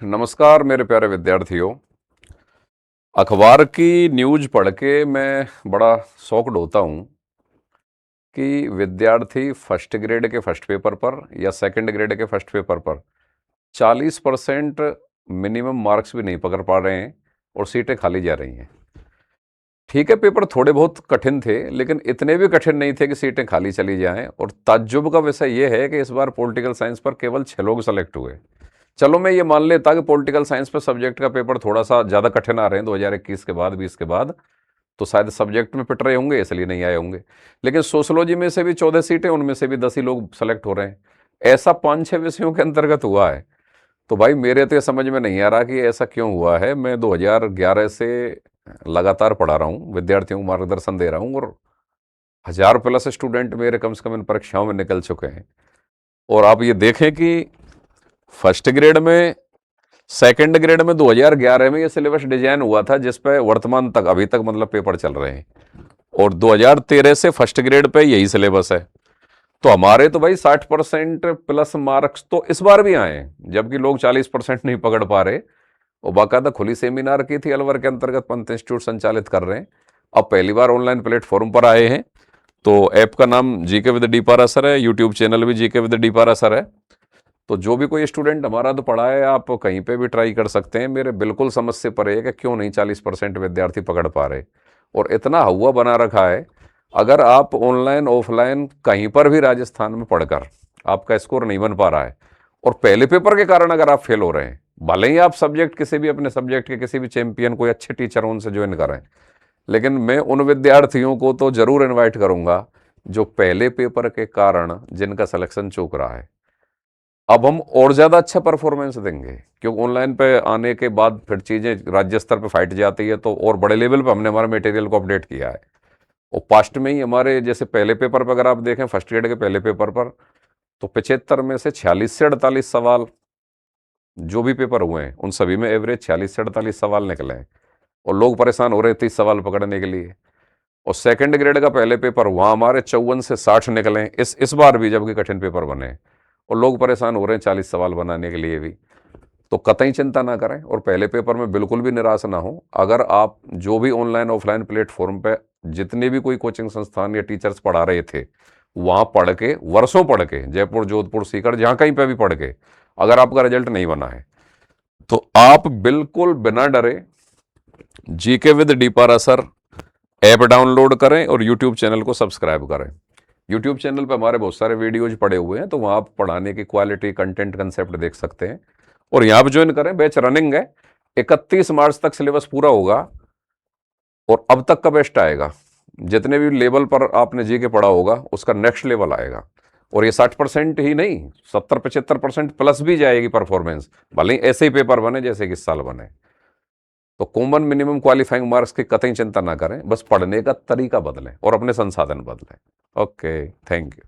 नमस्कार मेरे प्यारे विद्यार्थियों। अखबार की न्यूज़ पढ़ के मैं बड़ा शॉक्ड होता हूँ कि विद्यार्थी फर्स्ट ग्रेड के फर्स्ट पेपर पर या सेकंड ग्रेड के फर्स्ट पेपर पर 40% मिनिमम मार्क्स भी नहीं पकड़ पा रहे हैं और सीटें खाली जा रही हैं। ठीक है, पेपर थोड़े बहुत कठिन थे, लेकिन इतने भी कठिन नहीं थे कि सीटें खाली चली जाएं। और ताज्जुब का विषय यह है कि इस बार पॉलिटिकल साइंस पर केवल 6 लोग सेलेक्ट हुए। चलो मैं ये मान लेता कि पॉलिटिकल साइंस पे सब्जेक्ट का पेपर थोड़ा सा ज़्यादा कठिन आ रहे हैं 2021 के बाद 20 के बाद, तो शायद सब्जेक्ट में पिट रहे होंगे इसलिए नहीं आए होंगे। लेकिन सोशलॉजी में से भी 14 सीटें, उनमें से भी 10 ही लोग सेलेक्ट हो रहे हैं। ऐसा 5-6 विषयों के अंतर्गत हुआ है। तो भाई मेरे तो ये समझ में नहीं आ रहा कि ऐसा क्यों हुआ है। मैं 2011 से लगातार पढ़ा रहा हूँ, विद्यार्थियों को मार्गदर्शन दे रहा हूँ, और 1000+ स्टूडेंट मेरे कम से कम इन परीक्षाओं में निकल चुके हैं। और आप ये देखें कि फर्स्ट ग्रेड में, सेकंड ग्रेड में 2011 में ये सिलेबस डिजाइन हुआ था जिस पे वर्तमान तक अभी तक मतलब पेपर चल रहे हैं, और 2013 से फर्स्ट ग्रेड पे यही सिलेबस है। तो हमारे तो भाई 60% प्लस मार्क्स तो इस बार भी आए हैं, जबकि लोग 40% नहीं पकड़ पा रहे। और बाकायदा खुली सेमिनार की थी अलवर के अंतर्गत, पंत इंस्टीट्यूट संचालित कर रहे हैं। अब पहली बार ऑनलाइन प्लेटफॉर्म पर आए हैं। तो ऐप का नाम जीके विद डी पारा सर है, यूट्यूब चैनल भी जीके विद डी पारा सर है। तो जो भी कोई स्टूडेंट हमारा तो पढ़ा है, आप कहीं पे भी ट्राई कर सकते हैं। मेरे बिल्कुल समझ से परे है कि क्यों नहीं 40% विद्यार्थी पकड़ पा रहे। और इतना हुआ बना रखा है, अगर आप ऑनलाइन ऑफलाइन कहीं पर भी राजस्थान में पढ़कर आपका स्कोर नहीं बन पा रहा है, और पहले पेपर के कारण अगर आप फेल हो रहे हैं, भले ही आप सब्जेक्ट किसी भी अपने सब्जेक्ट के किसी भी चैंपियन कोई अच्छे टीचर उनसे ज्वाइन करें, लेकिन मैं उन विद्यार्थियों को तो जरूर इन्वाइट करूंगा जो पहले पेपर के कारण जिनका सिलेक्शन चूक रहा है। अब हम और ज़्यादा अच्छा परफॉर्मेंस देंगे, क्योंकि ऑनलाइन पे आने के बाद फिर चीज़ें राज्य स्तर पे फाइट जाती है, तो और बड़े लेवल पे हमने हमारे मटेरियल को अपडेट किया है। और पास्ट में ही हमारे जैसे पहले पेपर पर अगर आप देखें, फर्स्ट ग्रेड के पहले पेपर पर, तो 75 में से 46 से 48 सवाल जो भी पेपर हुए हैं उन सभी में एवरेज 46 से 48 सवाल निकले हैं, और लोग परेशान हो रहे हैं 30 सवाल पकड़ने के लिए। और सेकंड ग्रेड का पहले पेपर वहाँ हमारे 54 से 60 निकले हैं इस बार भी, जबकि कठिन पेपर बने हैं, और लोग परेशान हो रहे हैं 40 सवाल बनाने के लिए भी। तो कतई चिंता ना करें और पहले पेपर में बिल्कुल भी निराश ना हो। अगर आप जो भी ऑनलाइन ऑफलाइन प्लेटफॉर्म पे जितने भी कोई कोचिंग संस्थान या टीचर्स पढ़ा रहे थे, वहाँ पढ़ के, वर्षों पढ़ के, जयपुर जोधपुर सीकर जहाँ कहीं पे भी पढ़ के, अगर आपका रिजल्ट नहीं बना है, तो आप बिल्कुल बिना डरे GK with Dipra sir app download करें और यूट्यूब चैनल को सब्सक्राइब करें। यूट्यूब चैनल पर हमारे बहुत सारे वीडियोज पड़े हुए हैं, तो वहाँ आप पढ़ाने की क्वालिटी, कंटेंट, कंसेप्ट देख सकते हैं। और यहाँ पर ज्वाइन करें, बैच रनिंग है, 31 मार्च तक सिलेबस पूरा होगा, और अब तक का बेस्ट आएगा। जितने भी लेवल पर आपने जी के पढ़ा होगा उसका नेक्स्ट लेवल आएगा। और ये 60% ही नहीं, 70-75% प्लस भी जाएगी परफॉर्मेंस, भले ही ऐसे ही पेपर बने जैसे कि इस साल बने। तो कॉमन मिनिमम क्वालिफाइंग मार्क्स की कतई चिंता ना करें, बस पढ़ने का तरीका बदलें और अपने संसाधन बदलें। Okay, thank you.